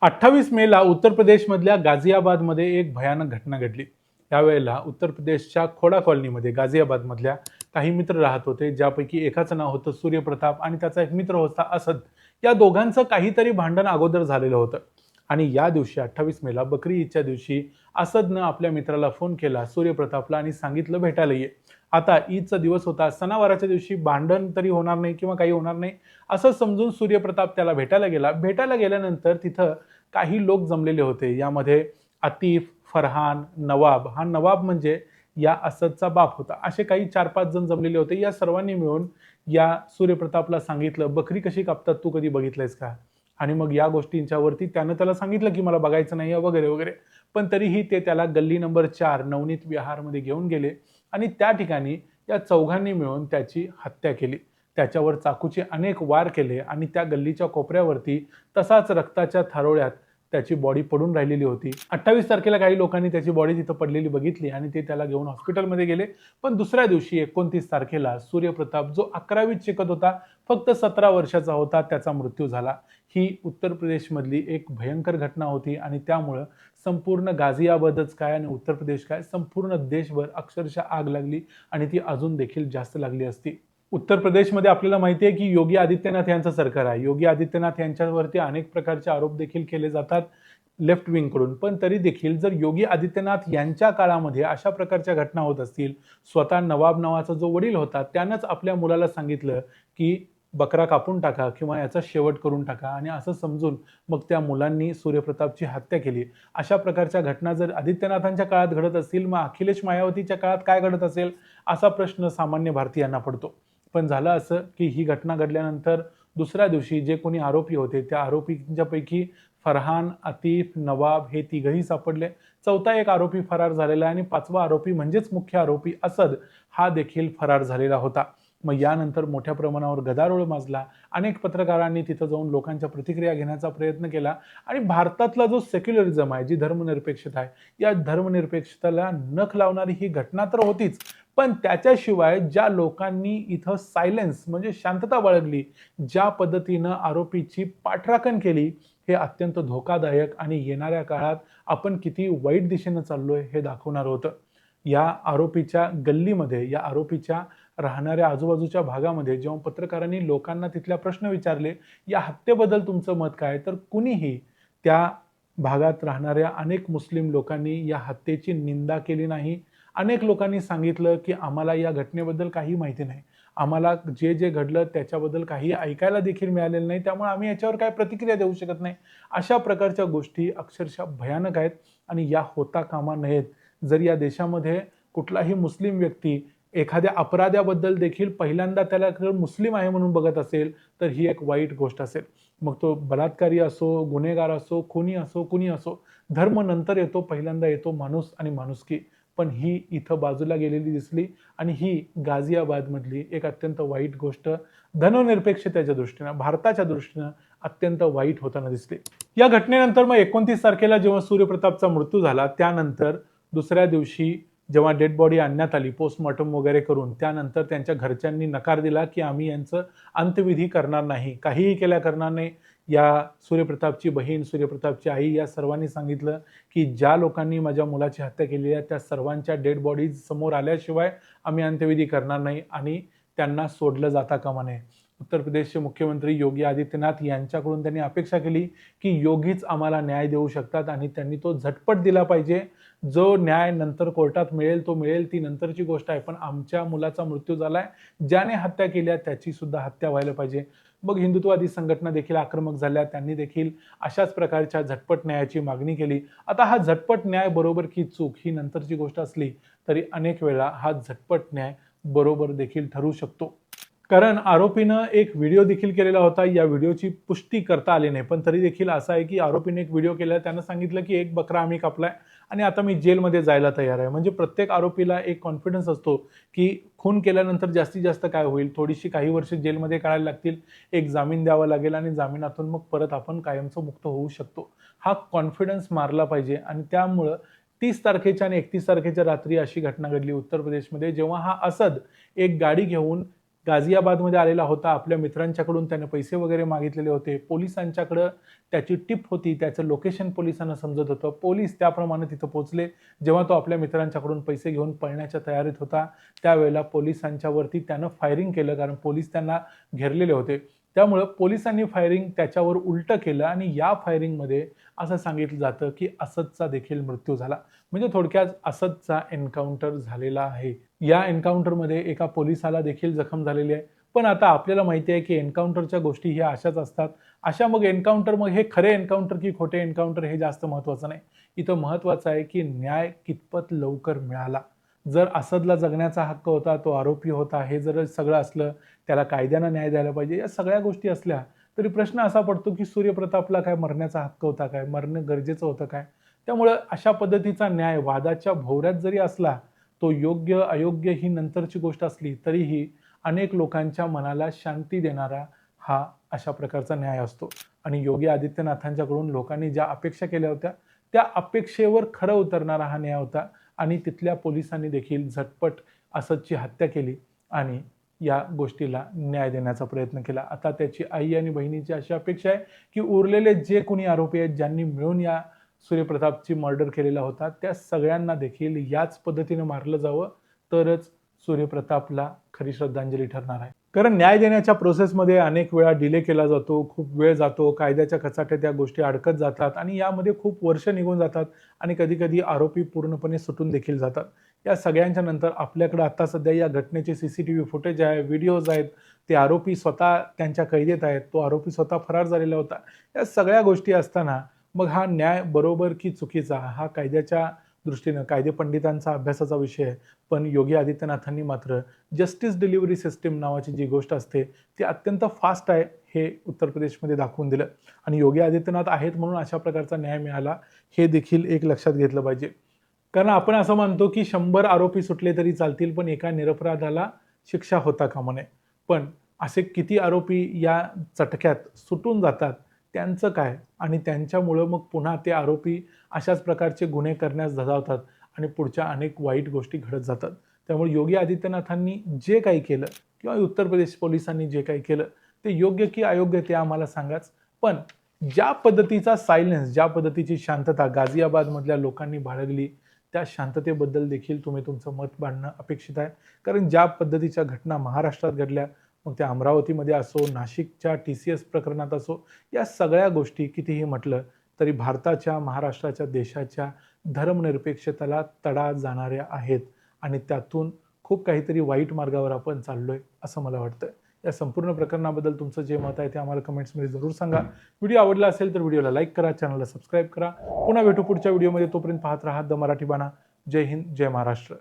28 मेला उत्तर प्रदेशमधल्या गाझियाबादमध्ये एक भयानक घटना घडली। त्यावेळेला उत्तर प्रदेशच्या खोडा कॉलनीमध्ये गाझियाबादमधल्या काही मित्र राहत होते, ज्यापैकी एकाचं नाव होतं सूर्यप्रताप आणि त्याचा एक मित्र होता असद। या दोघांचं काहीतरी भांडण अगोदर झालेलं होतं आणि या दिवशी 28 मेला बकरी ईदच्या दिवशी असदनं आपल्या मित्राला फोन केला, सूर्यप्रतापला, आणि सांगितलं भेटायला ये। आता ईदचा दिवस होता, सणावाराच्या दिवशी भांडण तरी होणार नाही किंवा काही होणार नाही असं समजून सूर्यप्रताप त्याला भेटायला गेला। भेटायला गेल्यानंतर तिथं काही लोक जमलेले होते। यामध्ये आतिफ, फरहान, नवाब, हा नवाब म्हणजे या असदचा बाप होता, असे काही 4-5 जण जमलेले होते। या सर्वांनी मिळून या सूर्यप्रतापला सांगितलं, बकरी कशी कापतात तू कधी बघितलंयस का? आणि मग या गोष्टींच्या वरती त्यानं त्याला सांगितलं की मला बघायचं नाही वगैरे वगैरे। पण तरीही ते त्याला गल्ली नंबर 4 नवनीत विहारमध्ये घेऊन गेले आणि त्या ठिकाणी या चौघांनी मिळून त्याची हत्या केली। त्याच्यावर चाकूचे अनेक वार केले आणि त्या गल्लीच्या कोपऱ्यावरती तसाच रक्ताच्या थारोळ्यात त्याची बॉडी पडून राहिलेली होती। 28 तारखेला काही लोकांनी त्याची बॉडी तिथं पडलेली बघितली आणि ते त्याला घेऊन हॉस्पिटलमध्ये गेले। पण दुसऱ्या दिवशी 29 तारखेला सूर्यप्रताप, जो 11वीत शिकत होता, फक्त 17 वर्षाचा होता, त्याचा मृत्यू झाला। ही उत्तर प्रदेशमधली एक भयंकर घटना होती आणि त्यामुळं संपूर्ण गाझियाबादच काय आणि उत्तर प्रदेश काय, संपूर्ण देशभर अक्षरशः आग लागली आणि ती अजून देखील जास्त लागली असती। उत्तर प्रदेशमध्ये आपल्याला माहिती आहे की योगी आदित्यनाथ यांचं सरकार आहे। योगी आदित्यनाथ यांच्यावरती अनेक प्रकारचे आरोप देखील केले जातात लेफ्ट विंग कडून। पण तरी देखील जर योगी आदित्यनाथ यांच्या काळामध्ये अशा प्रकारच्या घटना होत असतील, स्वतः नवाब नावाचा जो वडील होता त्यानंच आपल्या मुलाला सांगितलं की बकरा कापून टाका किंवा याचा शेवट करून टाका, आणि असं समजून मग त्या मुलांनी सूर्यप्रतापची हत्या केली। अशा प्रकारच्या घटना जर आदित्यनाथांच्या काळात घडत असतील, मग अखिलेश मायावतीच्या काळात काय घडत असेल असा प्रश्न सामान्य भारतीयांना पडतो। पण झालं असं की ही घटना घडल्यानंतर दुसऱ्या दिवशी जे कोणी आरोपी होते त्या आरोपींच्यापैकी फरहान, आतिफ, नवाब हे तिघही सापडले। चौथा एक आरोपी फरार झालेला आहे आणि 5वा आरोपी म्हणजेच मुख्य आरोपी असद हा देखील फरार झालेला होता। मग यानंतर मोठ्या प्रमाणावर गदारोळ माजला। अनेक पत्रकारांनी तिथं जाऊन लोकांच्या प्रतिक्रिया घेण्याचा प्रयत्न केला आणि भारतातला जो सेक्युलरिझम आहे, जी धर्मनिरपेक्षता आहे, या धर्मनिरपेक्षतेला नख लावणारी ही घटना तर होतीच, पण त्याच्याशिवाय ज्या लोकांनी इथं सायलेन्स म्हणजे शांतता बाळगली, ज्या पद्धतीनं आरोपीची पाठराखण केली, हे अत्यंत धोकादायक आणि येणाऱ्या काळात आपण किती वाईट दिशेनं चाललोय हे दाखवणार होतं। या आरोपीच्या गल्लीमध्ये, या आरोपीच्या राहणाऱ्या आजूबाजूच्या भागामध्ये जेव्हा पत्रकारांनी लोकांना तिथल्या प्रश्न विचारले, या हत्येबद्दल तुमचं मत काय, तर कुणीही त्या भागात राहणाऱ्या अनेक मुस्लिम लोकांनी या हत्येची निंदा केली नाही। अनेक लोकांनी सांगितलं की आम्हाला या घटनेबद्दल काही माहिती नाही, आम्हाला जे जे घडलं त्याच्याबद्दल काही ऐकायला देखील मिळालेलं नाही, त्यामुळे आम्ही याच्यावर काय प्रतिक्रिया देऊ शकत नाही। अशा प्रकारच्या गोष्टी अक्षरशः भयानक आहेत आणि या होता कामा नयेत। जर या देशामध्ये कुठलाही मुस्लिम व्यक्ती एखाद्या अपराध्याबद्दल देखील पहिल्यांदा त्याला मुस्लिम आहे म्हणून बघत असेल, तर ही एक वाईट गोष्ट असेल। मग तो बलात्कारी असो, गुन्हेगार असो, खुनी असो, कुणी असो, धर्म नंतर येतो, पहिल्यांदा येतो माणूस आणि माणुसकी। पण ही इथं बाजूला गेलेली दिसली आणि ही गाझियाबादमधली एक अत्यंत वाईट गोष्ट धर्मनिरपेक्षतेच्या दृष्टीनं, भारताच्या दृष्टीनं अत्यंत वाईट होताना दिसली। या घटनेनंतर मग 29 तारखेला जेव्हा सूर्यप्रतापचा मृत्यू झाला, त्यानंतर दुसऱ्या दिवशी जेव्हा डेड बॉडी आणण्यात आली पोस्टमॉर्टम वगैरे करून, त्यानंतर त्यांच्या घरच्यांनी नकार दिला की आम्ही यांचं अंत्यविधी करणार नाही, काहीही केल्या करणार नाही। या सूर्यप्रतापची बहीण, सूर्यप्रतापची आई या सर्वांनी सांगितलं की ज्या लोकांनी माझ्या मुलाची हत्या केली आहे त्या सर्वांच्या डेड बॉडीज समोर आल्याशिवाय आम्ही अंत्यविधी करणार नाही आणि त्यांना सोडलं जाता कामा नये। उत्तर प्रदेशचे मुख्यमंत्री योगी आदित्यनाथ यांच्याकडून त्यांनी अपेक्षा केली की योगीच आम्हाला न्याय देऊ शकतात आणि त्यांनी तो झटपट दिला पाहिजे। जो न्याय नंतर कोर्टात मिळेल तो मिळेल, ती नंतरची गोष्ट आहे, पण आमच्या मुलाचा मृत्यू झालाय, ज्याने हत्या केली त्याची सुद्धा हत्या व्हायला पाहिजे। मग हिंदुत्ववादी संघटना देखील आक्रमक झाल्या, त्यांनी देखील अशाच प्रकारच्या झटपट न्यायाची मागणी केली। आता हा झटपट न्याय बरोबर की चूक ही नंतरची गोष्ट असली तरी अनेक वेळा हा झटपट न्याय बरोबर देखील ठरू शकतो। कारण आरोपीनं एक व्हिडिओ देखील केलेला होता, या व्हिडिओची पुष्टी करता आली नाही, पण तरी देखील असं आहे की आरोपीने एक व्हिडिओ केला, त्यानं सांगितलं की एक बकरा आम्ही कापलाय आणि आता मी जेलमध्ये जायला तयार आहे। म्हणजे प्रत्येक आरोपीला एक कॉन्फिडन्स असतो की खून केल्यानंतर जास्तीत जास्त काय होईल, थोडीशी काही वर्ष जेलमध्ये काढायला लागतील, एक जामीन द्यावा लागेल आणि जामिनातून मग परत आपण कायमचं मुक्त होऊ शकतो। हा कॉन्फिडन्स मारला पाहिजे आणि त्यामुळं 30 तारखेच्या आणि 31 तारखेच्या रात्री अशी घटना घडली उत्तर प्रदेशमध्ये, जेव्हा हा असद एक गाडी घेऊन गाझियाबादमध्ये आलेला होता. आपल्या मित्रांच्याकडून त्याने पैसे वगैरे मागितलेले होते. पोलिसांच्याकडं त्याची टिप होती. त्याचं लोकेशन पोलिसांना समजत होतं. पोलीस त्याप्रमाणे तिथं पोहोचले. जेव्हा तो आपल्या मित्रांच्याकडून पैसे घेऊन पळण्याच्या तयारीत होता, त्यावेळेला पोलिसांच्यावरती त्यानं फायरिंग केलं, कारण पोलीस त्यांना घेरलेले होते. त्यामुळं पोलिसांनी फायरिंग त्याच्यावर उलटं केलं आणि या फायरिंगमध्ये असं सांगितलं जातं, की असदचा देखील मृत्यू झाला. म्हणजे थोडक्यात असदचा एन्काउंटर झालेला आहे. या एन्काउंटरमध्ये एका पोलिसाला देखील जखम झालेली आहे. पण आता आपल्याला माहिती आहे, की एन्काउंटरच्या गोष्टी ह्या अशाच असतात. अशा मग एन्काउंटर, मग हे खरे एन्काउंटर की खोटे एन्काउंटर हे जास्त महत्त्वाचं नाही. इथं महत्त्वाचं आहे, की न्याय कितपत लवकर मिळाला. जर असदला जगण्याचा हक्क होता, तो आरोपी होता, हे जर सगळं असलं, त्याला कायद्यानं न्याय द्यायला पाहिजे, या सगळ्या गोष्टी असल्या तरी प्रश्न असा पडतो, की सूर्यप्रतापला काय मरण्याचा हक्क होता काय? मरणं गरजेचं होतं काय? त्यामुळं अशा पद्धतीचा न्याय वादाच्या भोवऱ्यात जरी असला, तो योग्य अयोग्य ही नंतरची गोष्ट असली तरीही अनेक लोकांच्या मनाला शांती देणारा हा अशा प्रकारचा न्याय असतो. आणि योगी आदित्यनाथांच्याकडून लोकांनी ज्या अपेक्षा केल्या होत्या, त्या अपेक्षेवर खरं उतरणारा हा न्याय होता. आणि तिथल्या पोलिसांनी देखील झटपट असदची हत्या केली आणि या गोष्टीला न्याय देण्याचा प्रयत्न केला. आता त्याची आई आणि बहिणीची अशी अपेक्षा आहे, की उरलेले जे कोणी आरोपी आहेत, ज्यांनी मिळून या सूर्यप्रतापची मर्डर केलेला होता, त्या सगळ्यांना देखील याच पद्धतीने मारलं जावं, तरच सूर्यप्रतापला खरी श्रद्धांजली ठरणार आहे. कारण न्याय देण्याच्या प्रोसेसमध्ये अनेक वेळा डिले केला जातो, खूप वेळ जातो, कायद्याच्या कचाट्यात त्या गोष्टी अडकत जातात आणि यामध्ये खूप वर्ष निघून जातात आणि कधी-कधी आरोपी पूर्णपणे सुटून देखील जातात. या सगळ्यांच्या नंतर आपल्याकडे आता सध्या या घटनेचे CCTV फुटेज आहे, व्हिडिओज आहेत, ते आरोपी स्वतः त्यांच्या कैदेत आहेत, तो आरोपी स्वतः फरार झालेला होता. या सगळ्या गोष्टी असताना मग हा न्याय बरोबर की चुकीचा हा कायद्याच्या दृष्टीनं कायदेपंडितांचा अभ्यासाचा विषय आहे. पण योगी आदित्यनाथांनी मात्र जस्टिस डिलिव्हरी सिस्टीम नावाची जी गोष्ट असते ती अत्यंत फास्ट आहे हे उत्तर प्रदेशमध्ये दाखवून दिलं. आणि योगी आदित्यनाथ आहेत म्हणून अशा प्रकारचा न्याय मिळाला हे देखील एक लक्षात घेतलं पाहिजे. कारण आपण असं मानतो की 100 आरोपी सुटले तरी चालतील, पण एका निरपराधाला शिक्षा होता कामा नये. पण असे किती आरोपी या चटक्यात सुटून जातात, त्यांचं काय? आणि त्यांच्यामुळं मग पुन्हा ते आरोपी अशाच प्रकारचे गुन्हे करण्यास धजावतात आणि पुढच्या अनेक वाईट गोष्टी घडत जातात. त्यामुळे योगी आदित्यनाथांनी जे काही केलं किंवा उत्तर प्रदेश पोलिसांनी जे काही केलं ते योग्य की अयोग्य ते आम्हाला सांगाच. पण ज्या पद्धतीचा सायलेन्स, ज्या पद्धतीची शांतता गाझियाबादमधल्या लोकांनी बाळगली, त्या शांततेबद्दल देखील तुम्ही तुमचं मत मांडणं अपेक्षित आहे. कारण ज्या पद्धतीच्या घटना महाराष्ट्रात घडल्या, मग त्या अमरावतीमध्ये असो, नाशिकच्या TCS प्रकरणात असो, या सगळ्या गोष्टी कितीही म्हटलं तरी भारताच्या, महाराष्ट्राच्या, देशाच्या धर्मनिरपेक्षतेला तडा जाणाऱ्या आहेत आणि त्यातून खूप काहीतरी वाईट मार्गावर आपण चाललोय असं मला वाटतं. या संपूर्ण प्रकरणाबद्दल तुमचं जे मत आहे ते आम्हाला कमेंट्समध्ये जरूर सांगा. व्हिडिओ आवडला असेल तर व्हिडिओला लाईक करा, चॅनलला सबस्क्राईब करा. पुन्हा भेटू पुढच्या व्हिडिओमध्ये. तोपर्यंत पाहत राहा द मराठी बाणा. जय हिंद, जय महाराष्ट्र.